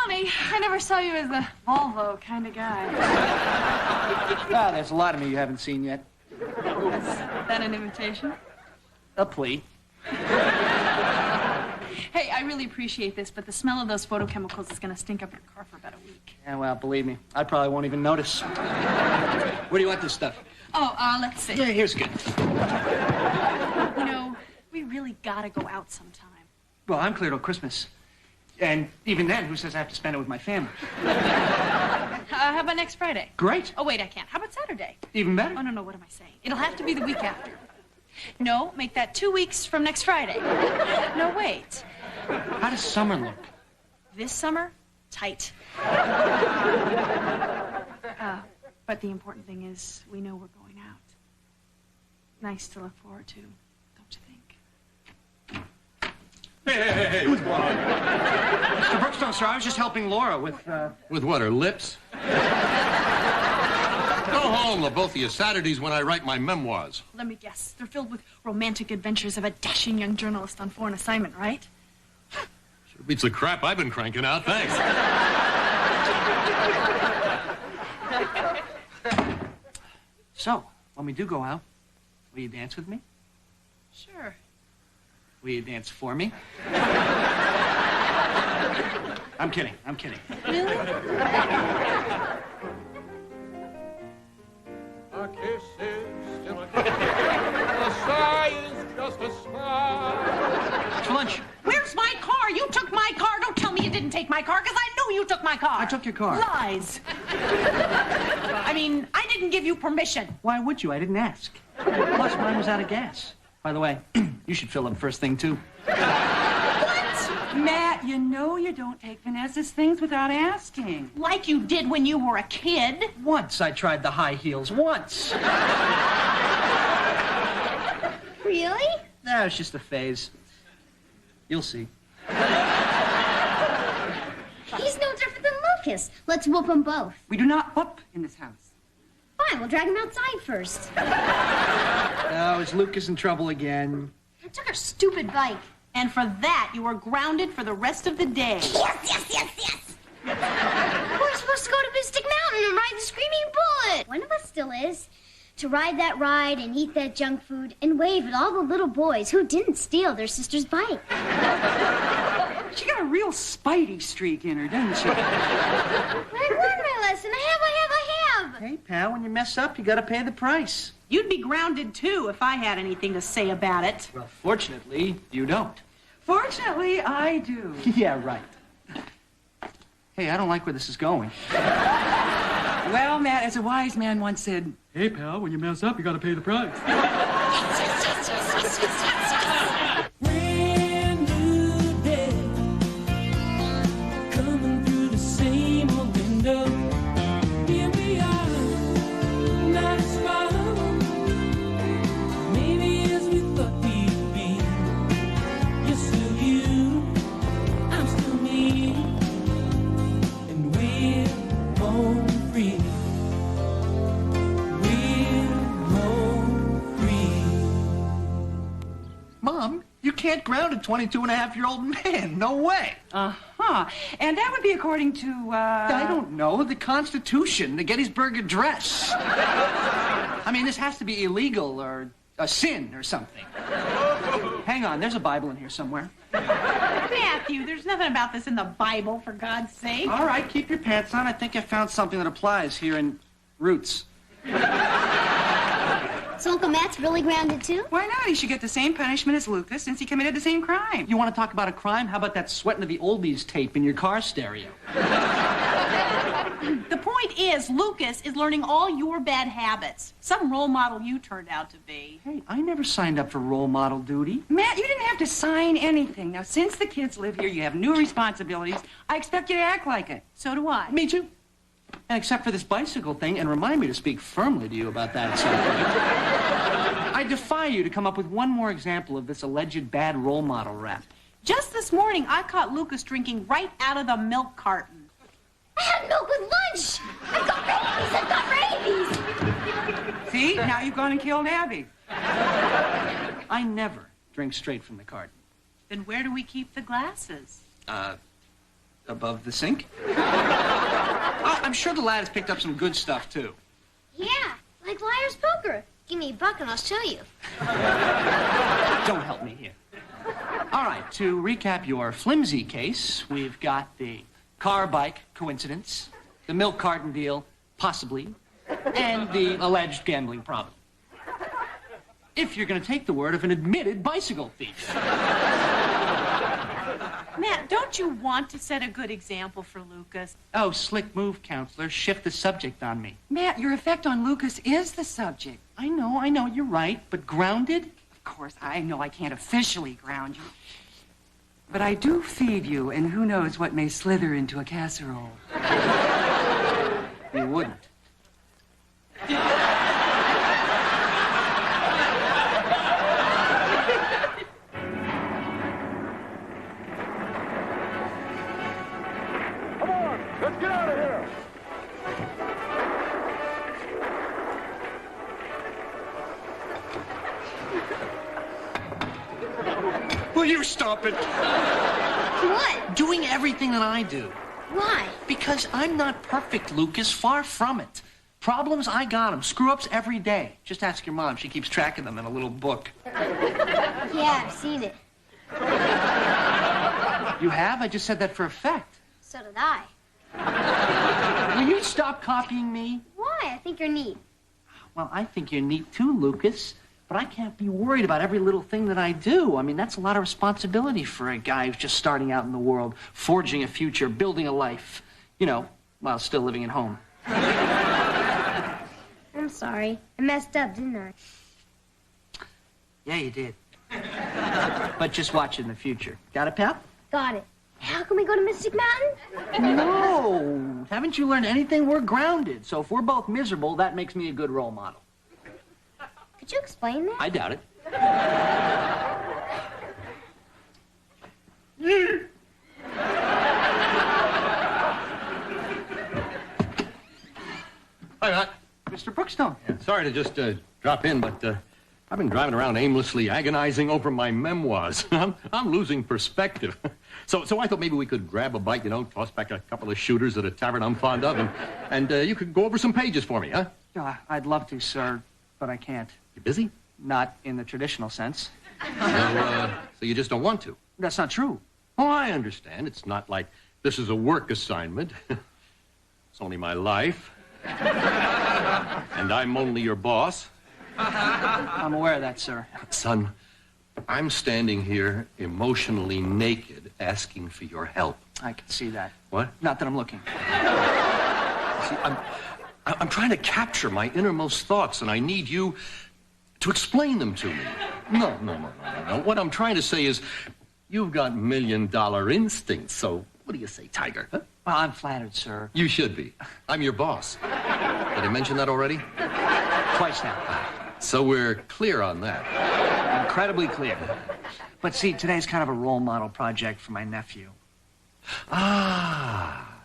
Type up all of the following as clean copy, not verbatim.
funny. I never saw you as the Volvo kind of guy. Ah, there's a lot of me you haven't seen yet. Is that an invitation? A plea. Hey, I really appreciate this, but the smell of those photochemicals is going to stink up your car for about a week. Yeah, well, believe me, I probably won't even notice. Where do you want this stuff? Oh, let's see. Yeah, here's good. You know, we really got to go out sometime. Well, I'm clear till Christmas. And even then, who says I have to spend it with my family? How about next Friday? Great. Oh, wait, I can't. How about Saturday? Even better. Oh, no, what am I saying? It'll have to be the week after. No, make that 2 weeks from next Friday. No, wait. How does summer look? This summer, tight. But the important thing is we know we're going out. Nice to look forward to, don't you think? Hey, what's going on? Mr. Brookstone, sir, I was just helping Laura with... With what, her lips? Go home, the both of you. Saturday's when I write my memoirs. Let me guess. They're filled with romantic adventures of a dashing young journalist on foreign assignment, right? Sure beats the crap I've been cranking out, thanks. So, when we do go out, will you dance with me? Sure. Will you dance for me? I'm kidding. Really? A kiss is still a kiss. A sigh is just a sigh. For lunch. Where's my car? You took my car. Don't tell me you didn't take my car, because I know you took my car. I took your car. Lies. I mean, I didn't give you permission. Why would you? I didn't ask. Plus, mine was out of gas. By the way, you should fill up first thing, too. Matt, you know you don't take Vanessa's things without asking. Like you did when you were a kid. Once I tried the high heels. Once. Really? Nah, it's just a phase. You'll see. He's no different than Lucas. Let's whoop them both. We do not whoop in this house. Fine, we'll drag him outside first. Oh, is Lucas in trouble again? I took our stupid bike. And for that, you were grounded for the rest of the day. Yes! We're supposed to go to Mystic Mountain and ride the Screaming Bullet. One of us still is. To ride that ride and eat that junk food and wave at all the little boys who didn't steal their sister's bike. She got a real Spidey streak in her, doesn't she? I learned my lesson. I have. Hey, pal, when you mess up, you gotta pay the price. You'd be grounded, too, if I had anything to say about it. Well, fortunately, you don't. Fortunately, I do. Yeah, right. Hey, I don't like where this is going. Well, Matt, as a wise man once said, hey, pal, when you mess up, you gotta pay the price. Brand new day, coming through the same old window. Here we are, not as far, maybe as we thought we'd be. You're still you, I'm still me, and we're home free. Mom, you can't ground a 22-and-a-half-year-old man. No way. uh-huh. And that would be according to, I don't know. The Constitution, the Gettysburg Address. I mean, this has to be illegal or a sin or something. Hang on, there's a Bible in here somewhere. Matthew, there's nothing about this in the Bible, for God's sake. All right, keep your pants on. I think I found something that applies here in Roots. So Uncle Matt's really grounded, too? Why not? He should get the same punishment as Lucas since he committed the same crime. You want to talk about a crime? How about that sweating of the oldies tape in your car stereo? The point is, Lucas is learning all your bad habits. Some role model you turned out to be. Hey, I never signed up for role model duty. Matt, you didn't have to sign anything. Now, since the kids live here, you have new responsibilities. I expect you to act like it. So do I. Me too. And except for this bicycle thing, and remind me to speak firmly to you about that at some point. I defy you to come up with one more example of this alleged bad role model rap. Just this morning, I caught Lucas drinking right out of the milk carton. I had milk with lunch. I've got rabies. See? Now you've gone and killed Abby. I never drink straight from the carton. Then where do we keep the glasses? above the sink. Oh, I'm sure the lad has picked up some good stuff, too. Yeah, like Liar's Poker. Give me a buck and I'll show you. Don't help me here. All right, to recap your flimsy case, we've got the car-bike coincidence, the milk carton deal, possibly, and the alleged gambling problem. If you're going to take the word of an admitted bicycle thief. Matt, don't you want to set a good example for Lucas? Oh, slick move, counselor. Shift the subject on me. Matt, your effect on Lucas is the subject. I know, you're right, but grounded? Of course, I know I can't officially ground you. But I do feed you, and who knows what may slither into a casserole. You wouldn't. Come on, let's get out of here. Will you stop it? What? Doing everything that I do. Why? Because I'm not perfect, Lucas. Far from it. Problems, I got them. Screw-ups every day. Just ask your mom. She keeps track of them in a little book. Yeah, I've seen it. You have? I just said that for effect. So did I. Will you stop copying me? Why? I think you're neat. Well, I think you're neat too, Lucas. But I can't be worried about every little thing that I do. I mean, that's a lot of responsibility for a guy who's just starting out in the world, forging a future, building a life, you know, while still living at home. I'm sorry. I messed up, didn't I? Yeah, you did. But just watch it in the future. Got it, pal? Got it. How can we go to Mystic Mountain? No. Haven't you learned anything? We're grounded. So if we're both miserable, that makes me a good role model. Could you explain that? I doubt it. Hi, Matt. Mr. Brookstone. Yeah, sorry to just drop in, but I've been driving around aimlessly agonizing over my memoirs. I'm losing perspective. So I thought maybe we could grab a bite, you know, toss back a couple of shooters at a tavern I'm fond of, and you could go over some pages for me, huh? I'd love to, sir, but I can't. You busy? Not in the traditional sense. So you just don't want to? That's not true. Oh, I understand. It's not like this is a work assignment. It's only my life. And I'm only your boss. I'm aware of that, sir. Son, I'm standing here emotionally naked asking for your help. I can see that. What? Not that I'm looking. See, I'm trying to capture my innermost thoughts, and I need you to explain them to me. No. What I'm trying to say is, you've got $1 million instincts, so what do you say, Tiger? Huh? Well, I'm flattered, sir. You should be. I'm your boss. Did I mention that already? Twice now. So we're clear on that. Incredibly clear. But see, today's kind of a role model project for my nephew. Ah,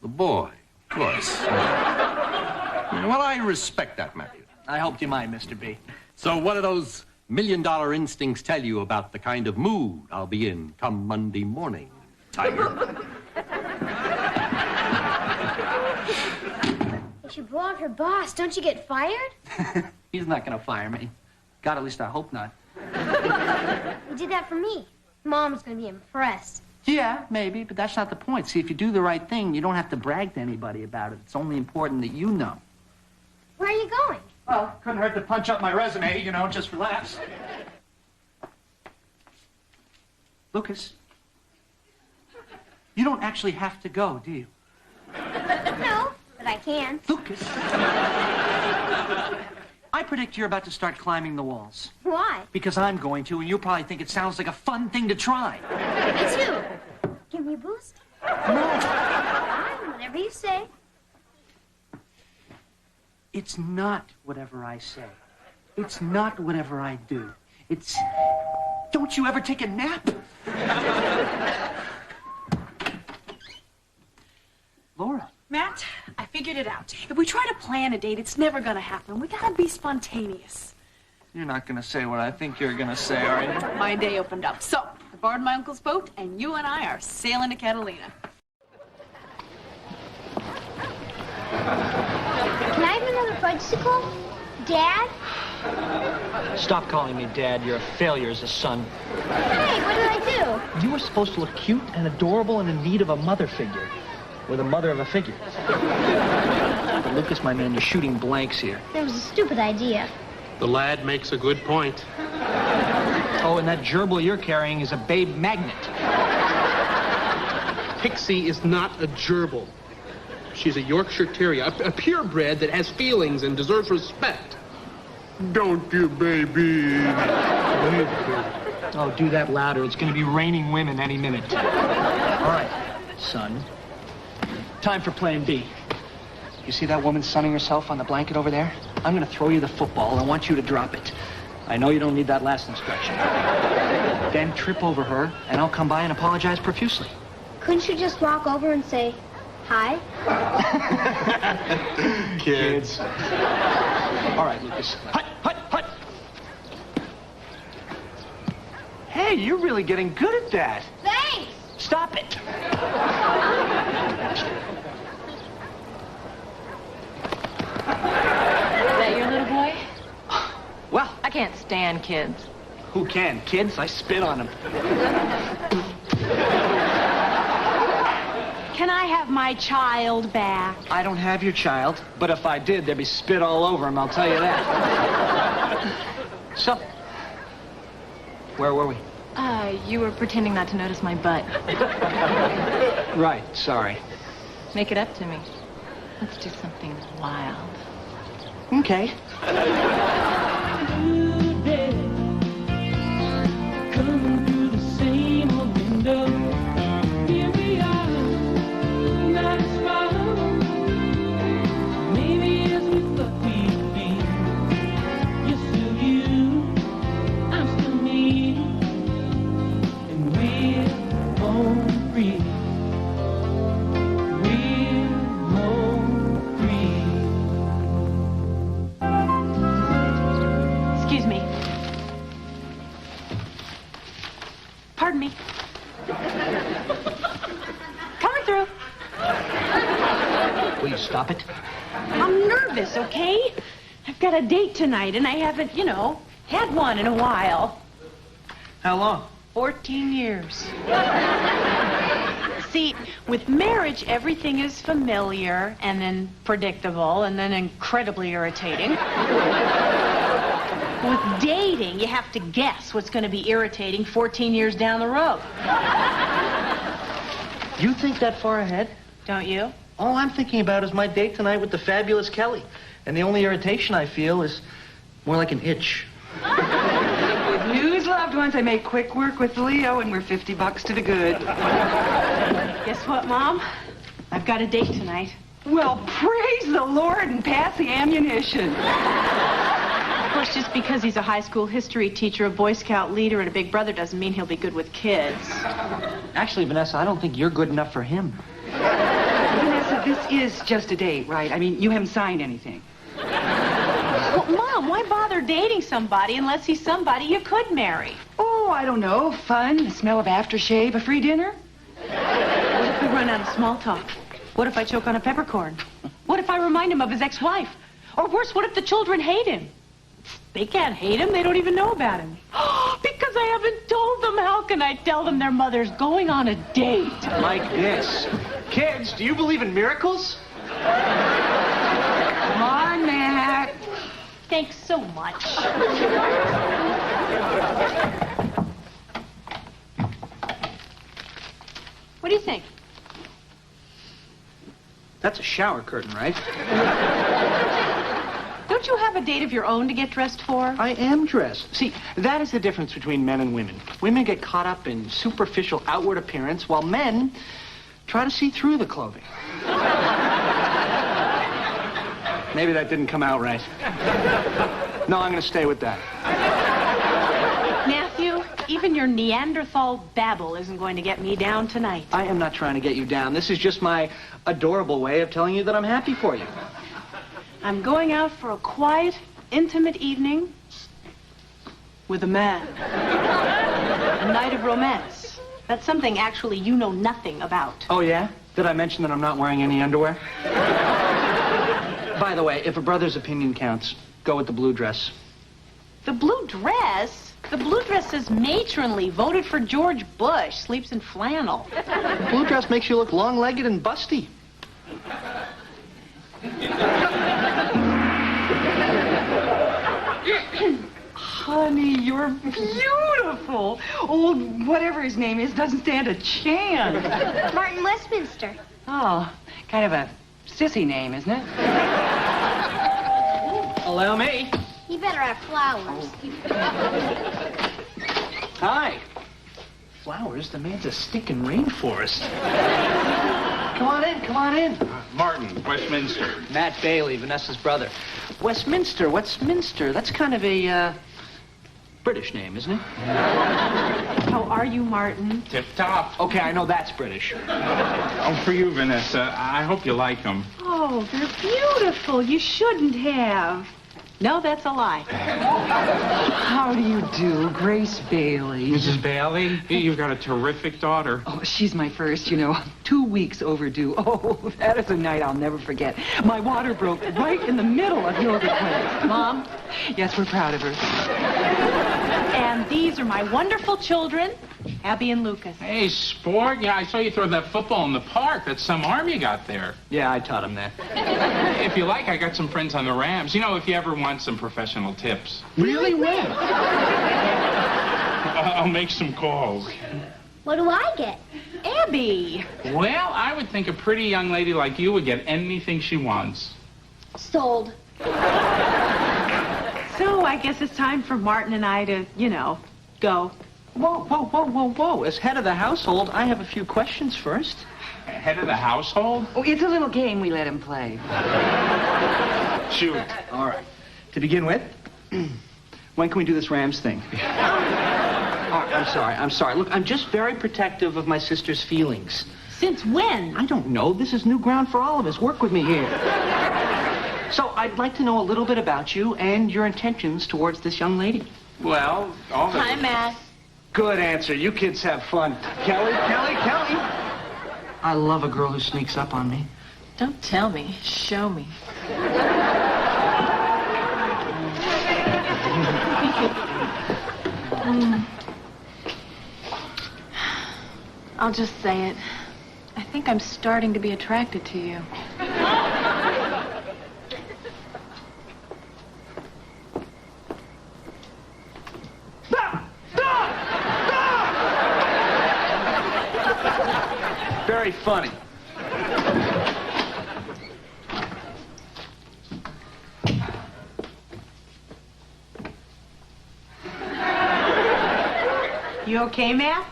the boy, of course. Well, I respect that, Matthew. I hoped you might, Mr. B. So what do those $1 million instincts tell you about the kind of mood I'll be in come Monday morning, Tiger? If you blow off your boss, don't you get fired? He's not going to fire me. God, at least I hope not. You did that for me. Mom's going to be impressed. Yeah, maybe, but that's not the point. See, if you do the right thing, you don't have to brag to anybody about it. It's only important that you know. Where are you going? Well, couldn't hurt to punch up my resume, you know, just for laughs. Lucas, you don't actually have to go, do you? No, but I can. Lucas. I predict you're about to start climbing the walls. Why? Because I'm going to, and you'll probably think it sounds like a fun thing to try. Me too. Give me a boost? No. Fine, whatever you say. It's not whatever I say. It's not whatever I do. It's... Don't you ever take a nap? Laura. Matt, I figured it out. If we try to plan a date, it's never gonna happen. We gotta be spontaneous. You're not gonna say what I think you're gonna say, are you? My day opened up. So, I borrowed my uncle's boat, and you and I are sailing to Catalina. Can I have another fudgesicle? Dad? Stop calling me Dad. You're a failure as a son. Hey, what did I do? You were supposed to look cute and adorable and in need of a mother figure. Or the mother of a figure. But Lucas, my man, you're shooting blanks here. That was a stupid idea. The lad makes a good point. Oh, and that gerbil you're carrying is a babe magnet. Pixie is not a gerbil. She's a Yorkshire Terrier, a purebred that has feelings and deserves respect. Don't you, baby? Oh, do that louder. It's going to be raining women any minute. All right, son. Time for plan B. You see that woman sunning herself on the blanket over there? I'm going to throw you the football and I want you to drop it. I know you don't need that last instruction. Then trip over her and I'll come by and apologize profusely. Couldn't you just walk over and say, hi? Kids. All right, Lucas. Hut, hut, hut. Hey, you're really getting good at that. Thanks! Stop it. Is that your little boy? Well, I can't stand kids. who can? Kids? I spit on them. Can I have my child back? I don't have your child, but if I did, there'd be spit all over him, I'll tell you that. So, where were we? You were pretending not to notice my butt. Right, sorry. Make it up to me. Let's do something wild. Okay. Coming through the same old window. Here we are, not as far. Maybe as we thought we'd be. You're still you, I'm still me, and we're home free. We're home free. Excuse me. Pardon me. Coming through. Will you stop it? I'm nervous, okay? I've got a date tonight, and I haven't, had one in a while. How long? 14 years. See, with marriage, everything is familiar, and then predictable, and then incredibly irritating. With dating, you have to guess what's going to be irritating 14 years down the road. You think that far ahead? Don't you? All I'm thinking about is my date tonight with the fabulous Kelly. And the only irritation I feel is more like an itch. Good news, loved ones. I made quick work with Leo, and we're $50 to the good. Guess what, Mom? I've got a date tonight. Well, praise the Lord and pass the ammunition. Of course, just because he's a high school history teacher, a Boy Scout leader, and a big brother doesn't mean he'll be good with kids. Actually, Vanessa, I don't think you're good enough for him. Vanessa, this is just a date, right? I mean, you haven't signed anything. Well, Mom, why bother dating somebody unless he's somebody you could marry? Oh, I don't know. Fun, the smell of aftershave, a free dinner. What if we run out of small talk? What if I choke on a peppercorn? What if I remind him of his ex-wife? Or worse, what if the children hate him? They can't hate him. They don't even know about him. Because I haven't told them. How can I tell them their mother's going on a date? Like this. Kids, do you believe in miracles? Come on, Matt. Thanks so much. What do you think? That's a shower curtain, right? Don't you have a date of your own to get dressed for? I am dressed. See, that is the difference between men and women. Women get caught up in superficial outward appearance, while men try to see through the clothing. Maybe that didn't come out right. No, I'm going to stay with that. Matthew, even your Neanderthal babble isn't going to get me down tonight. I am not trying to get you down. This is just my adorable way of telling you that I'm happy for you. I'm going out for a quiet, intimate evening with a man. A night of romance. That's something actually you know nothing about. Oh, yeah? Did I mention that I'm not wearing any underwear? By the way, if a brother's opinion counts, go with the blue dress. The blue dress? The blue dress is matronly, voted for George Bush, sleeps in flannel. Blue dress makes you look long-legged and busty. Honey, you're beautiful. Old whatever his name is doesn't stand a chance. Martin Westminster. Oh, kind of a sissy name, isn't it? Allow me. He better have flowers. Hi. Flowers? The man's a stinking rainforest. Come on in, come on in. Martin, Westminster. Matt Bailey, Vanessa's brother. Westminster, that's kind of a, British name, isn't it? How are you, Martin? Tip-top. Okay, I know that's British. Oh, for you, Vanessa. I hope you like them. Oh, they're beautiful. You shouldn't have. No, that's a lie. How do you do, Grace Bailey? Mrs. Bailey, you've got a terrific daughter. Oh, she's my first, 2 weeks overdue. Oh, that is a night I'll never forget. My water broke right in the middle of yoga class. Mom? Yes, we're proud of her. And these are my wonderful children, Abby and Lucas. Hey, sport. Yeah, I saw you throw that football in the park. That's some arm you got there. Yeah, I taught him that. If you like, I got some friends on the Rams. If you ever want some professional tips. Really? When? I'll make some calls. What do I get? Abby. Well, I would think a pretty young lady like you would get anything she wants. Sold. So I guess it's time for Martin and I to, go. Whoa. As head of the household, I have a few questions first. Head of the household? Oh, it's a little game we let him play. Shoot. All right. To begin with, when can we do this Rams thing? All right, I'm sorry. Look, I'm just very protective of my sister's feelings. Since when? I don't know. This is new ground for all of us. Work with me here. So I'd like to know a little bit about you and your intentions towards this young lady. Well, all of Hi, Matt. Good answer. You kids have fun. Kelly. I love a girl who sneaks up on me. Don't tell me. Show me. I'll just say it. I think I'm starting to be attracted to you. Very funny. You okay, Matt?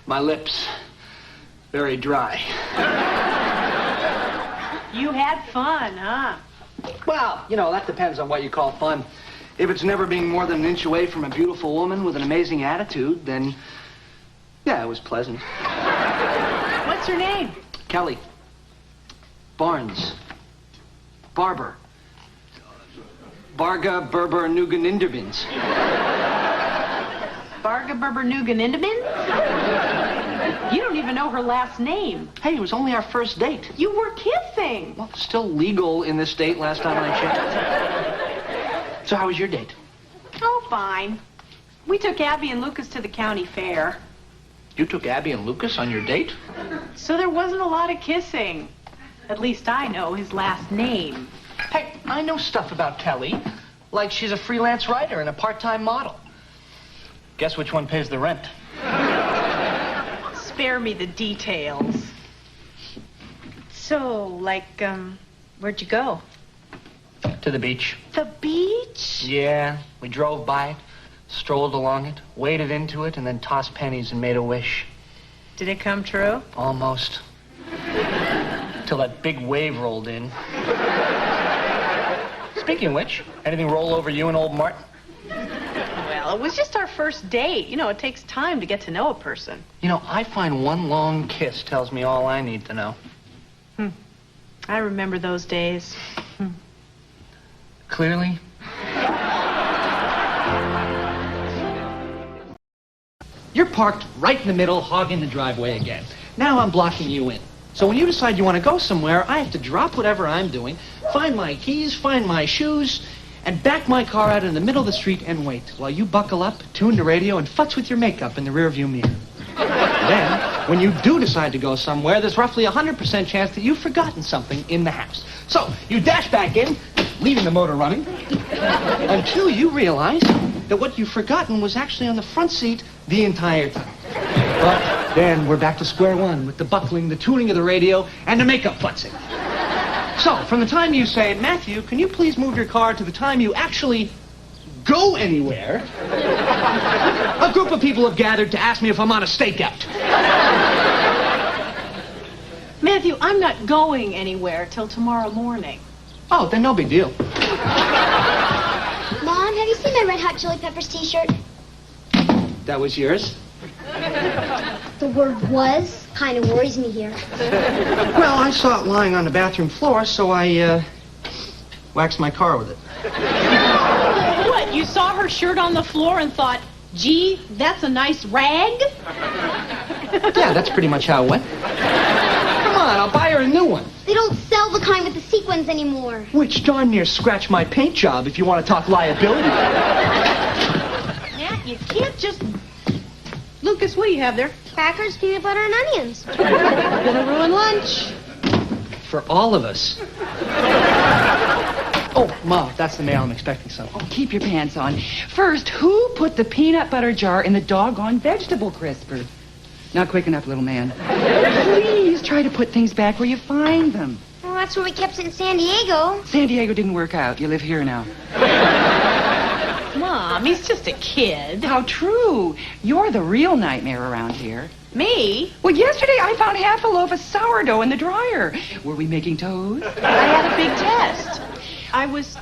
My lips, very dry. You had fun, huh? Well, that depends on what you call fun. If it's never being more than an inch away from a beautiful woman with an amazing attitude, then, yeah, it was pleasant. What's her name? Kelly. Barnes. Barber. Barga Berber Nuganinderbins. Barga Berber Nuganinderbins? You don't even know her last name. Hey, it was only our first date. You were kissing. Well, still legal in this state last time I checked. So how was your date? Oh, fine. We took Abby and Lucas to the county fair. You took Abby and Lucas on your date? So there wasn't a lot of kissing. At least I know his last name. Hey, I know stuff about Kelly. Like she's a freelance writer and a part-time model. Guess which one pays the rent? Spare me the details. So, where'd you go? To the beach. The beach? Yeah, we drove by it, strolled along it, waded into it, and then tossed pennies and made a wish. Did it come true? Almost. Till that big wave rolled in. Speaking of which, anything roll over you and old Martin? Well, it was just our first date. It takes time to get to know a person. I find one long kiss tells me all I need to know. I remember those days. Clearly? You're parked right in the middle, hogging the driveway again. Now I'm blocking you in. So when you decide you want to go somewhere, I have to drop whatever I'm doing, find my keys, find my shoes, and back my car out in the middle of the street and wait while you buckle up, tune the radio, and futz with your makeup in the rearview mirror. Then, when you do decide to go somewhere, there's roughly a 100% chance that you've forgotten something in the house. So, you dash back in, leaving the motor running, until you realize that what you've forgotten was actually on the front seat the entire time. But then we're back to square one with the buckling, the tuning of the radio, and the makeup futzing. So, from the time you say, Matthew, can you please move your car to the time you actually go anywhere, a group of people have gathered to ask me if I'm on a stakeout. Matthew, I'm not going anywhere till tomorrow morning. Oh, then no big deal. Mom, have you seen my Red Hot Chili Peppers t-shirt? That was yours? The word was kind of worries me here. Well, I saw it lying on the bathroom floor, so I, waxed my car with it. What, you saw her shirt on the floor and thought, gee, that's a nice rag? Yeah, that's pretty much how it went. Come on, I'll buy her a new one. They don't sell the kind with the sequins anymore. Which darn near scratch my paint job if you want to talk liability. Nat, you can't just... Lucas, what do you have there? Crackers, peanut butter, and onions. Gonna ruin lunch. For all of us. Oh, Ma, that's the mail. I'm expecting something. Oh, keep your pants on. First, who put the peanut butter jar in the doggone vegetable crisper? Not quick enough, little man. Please try to put things back where you find them. Well, that's where we kept it in San Diego. San Diego didn't work out. You live here now. Mom, he's just a kid. How true. You're the real nightmare around here. Me? Well, yesterday I found half a loaf of sourdough in the dryer. Were we making toast? I had a big test. I was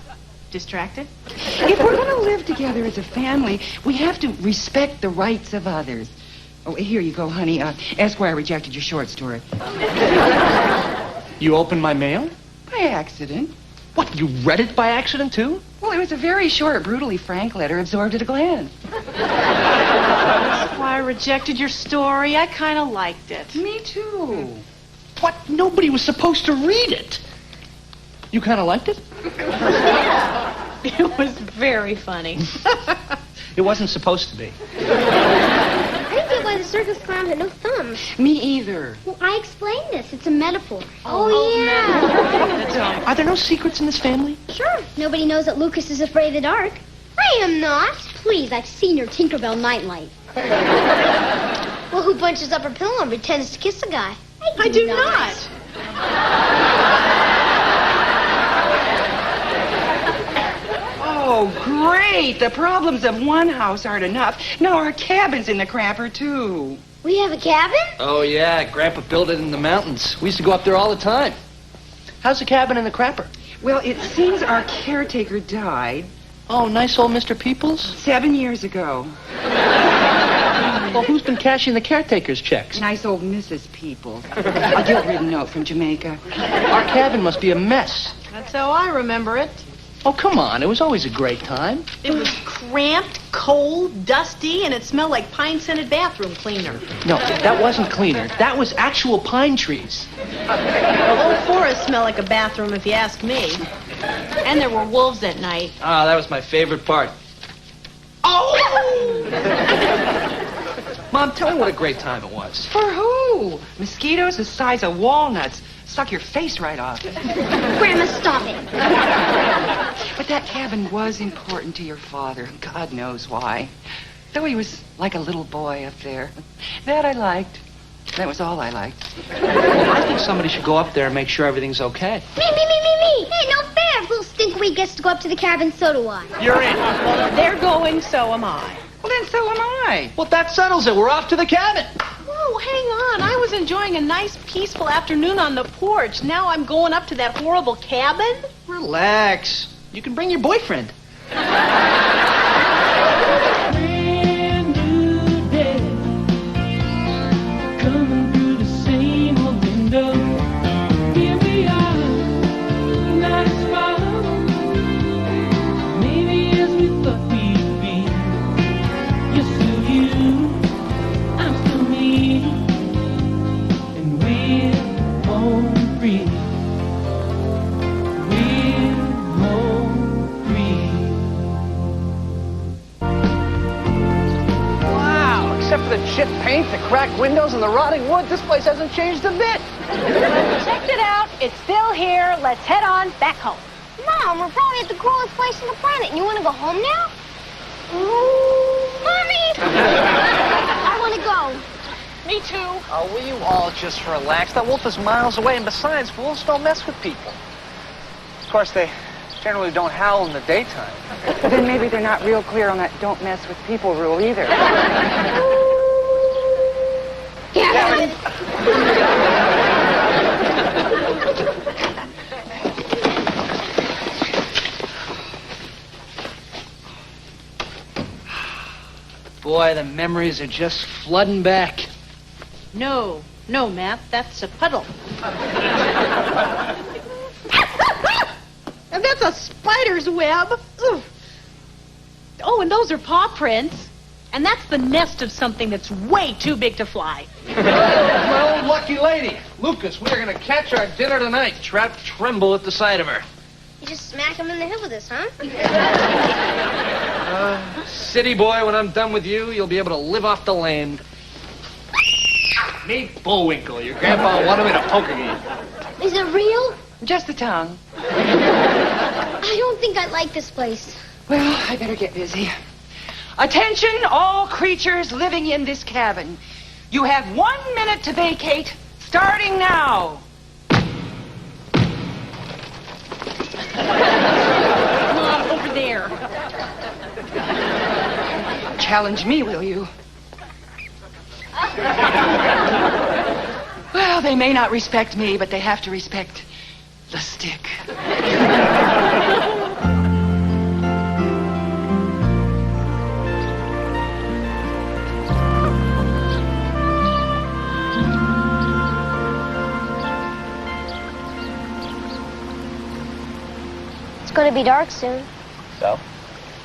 distracted. If we're going to live together as a family, we have to respect the rights of others. Oh, here you go, honey. Esquire rejected your short story. You opened my mail? By accident. What, you read it by accident, too? Well, it was a very short, brutally frank letter absorbed at a glance. Why I rejected your story. I kind of liked it. Me too. What? Nobody was supposed to read it. You kind of liked it? Yeah. It was very funny. It wasn't supposed to be. I didn't get why the circus clown had no thumbs. Me either. Well, I explained this. It's a metaphor. Oh yeah. Are there no secrets in this family? Sure. Nobody knows that Lucas is afraid of the dark. I am not. Please, I've seen your Tinkerbell nightlight. Well, who bunches up her pillow and pretends to kiss a guy? I do not. Oh, great. The problems of one house aren't enough. Now our cabin's in the crapper, too. We have a cabin? Oh, yeah. Grandpa built it in the mountains. We used to go up there all the time. How's the cabin in the crapper? Well, it seems our caretaker died. Oh, nice old Mr. Peoples? 7 years ago. Well, who's been cashing the caretaker's checks? Nice old Mrs. Peoples. A guilt-ridden note from Jamaica. Our cabin must be a mess. That's how I remember it. Oh, come on. It was always a great time. It was cramped, cold, dusty, and it smelled like pine-scented bathroom cleaner. No, that wasn't cleaner. That was actual pine trees. The whole forest smelled like a bathroom, if you ask me. And there were wolves at night. Ah, that was my favorite part. Oh! Mom, tell me what a great time it was. For who? Mosquitoes the size of walnuts. Suck your face right off. Grandma, stop it. But that cabin was important to your father. God knows why. Though he was like a little boy up there. That I liked. That was all I liked. Well, I think somebody should go up there and make sure everything's okay. Me. Hey, no fair. If little stinkweed gets to go up to the cabin, so do I. You're in. Well, if they're going, so am I. Well, then so am I. Well, that settles it. We're off to the cabin. Whoa, hang on. I was enjoying a nice, peaceful afternoon on the porch. Now I'm going up to that horrible cabin? Relax. You can bring your boyfriend. Brand new day, coming through the same old window. Here we are, not as far, maybe as we thought we'd be. You're still you, I'm still me, and we're chipped paint, the cracked windows, and the rotting wood, this place hasn't changed a bit. Checked it out. It's still here. Let's head on back home. Mom, we're probably at the coolest place on the planet. And you want to go home now? Mommy! I want to go. Me too. Oh, will you all just relax? That wolf is miles away, and besides, wolves don't mess with people. Of course, they generally don't howl in the daytime. But then maybe they're not real clear on that don't mess with people rule either. Yeah. Boy, the memories are just flooding back. No, Matt, that's a puddle. And that's a spider's web. Ooh. Oh, and those are paw prints. And that's the nest of something that's way too big to fly. My old lucky lady. Lucas, we are going to catch our dinner tonight. Trap tremble at the sight of her. You just smack him in the head with this, huh? City boy, when I'm done with you, you'll be able to live off the land. Meet Bullwinkle. Your grandpa wanted me to poker game. Is it real? Just the tongue. I don't think I like this place. Well, I better get busy. Attention, all creatures living in this cabin. You have 1 minute to vacate, starting now. Come on, over there. Challenge me, will you? Well, they may not respect me, but they have to respect the stick. It's going to be dark soon. So?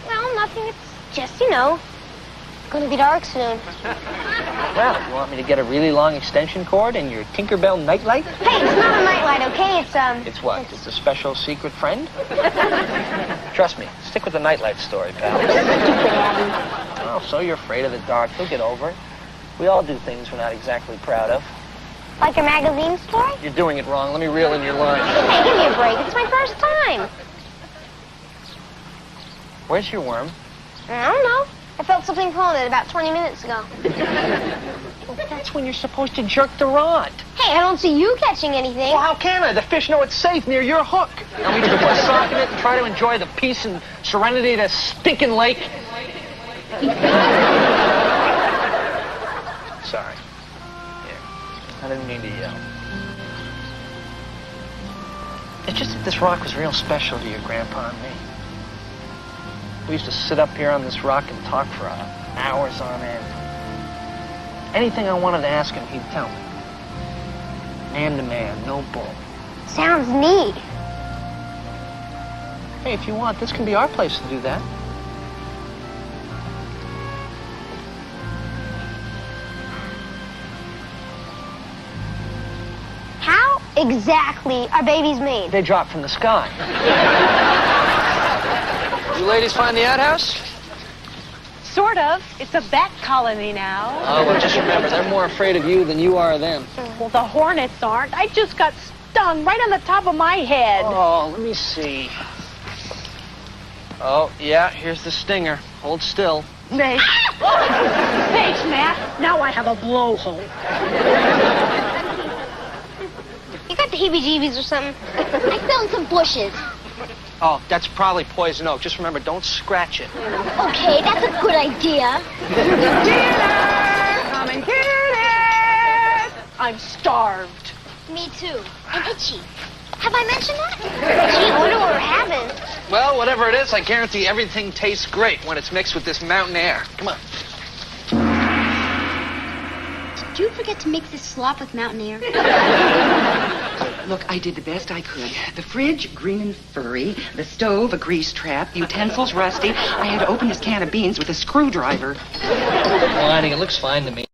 Well, nothing. It's just, it's going to be dark soon. Well, you want me to get a really long extension cord and your Tinkerbell nightlight? Hey, it's not a nightlight, okay? It's what? It's a special secret friend? Trust me, stick with the nightlight story, pal. Oh, so you're afraid of the dark. You'll get over it. We all do things we're not exactly proud of. Like a magazine story? You're doing it wrong. Let me reel in your line. Hey, give me a break. It's my first time. Where's your worm? I don't know. I felt something pulling it about 20 minutes ago. That's when you're supposed to jerk the rod. Hey, I don't see you catching anything. Well, how can I? The fish know it's safe near your hook. Now we need to put a sock in it and try to enjoy the peace and serenity of that stinking lake. Sorry. Yeah, I didn't mean to yell. It's just that this rock was real special to your grandpa and me. We used to sit up here on this rock and talk for hours on end. Anything I wanted to ask him, he'd tell me. Man to man, no bull. Sounds neat. Hey, if you want, this can be our place to do that. How exactly are babies made? They drop from the sky. You ladies find the outhouse? Sort of. It's a bat colony now. Oh, well, just remember, they're more afraid of you than you are of them. Well, the hornets aren't. I just got stung right on the top of my head. Oh, let me see. Oh, yeah, here's the stinger. Hold still. Thanks, Matt. Now I have a blowhole. You got the heebie-jeebies or something? I fell in some bushes. Oh, that's probably poison oak. Just remember, don't scratch it. Okay, that's a good idea. Dinner! Come and get it! I'm starved. Me too. And itchy. Have I mentioned that? Gee, I wonder what we're having. Well, whatever it is, I guarantee everything tastes great when it's mixed with this mountain air. Come on. Did you forget to mix this slop with mountain air? Look, I did the best I could. The fridge, green and furry. The stove, a grease trap. The utensils, rusty. I had to open this can of beans with a screwdriver. Lining, it looks fine to me.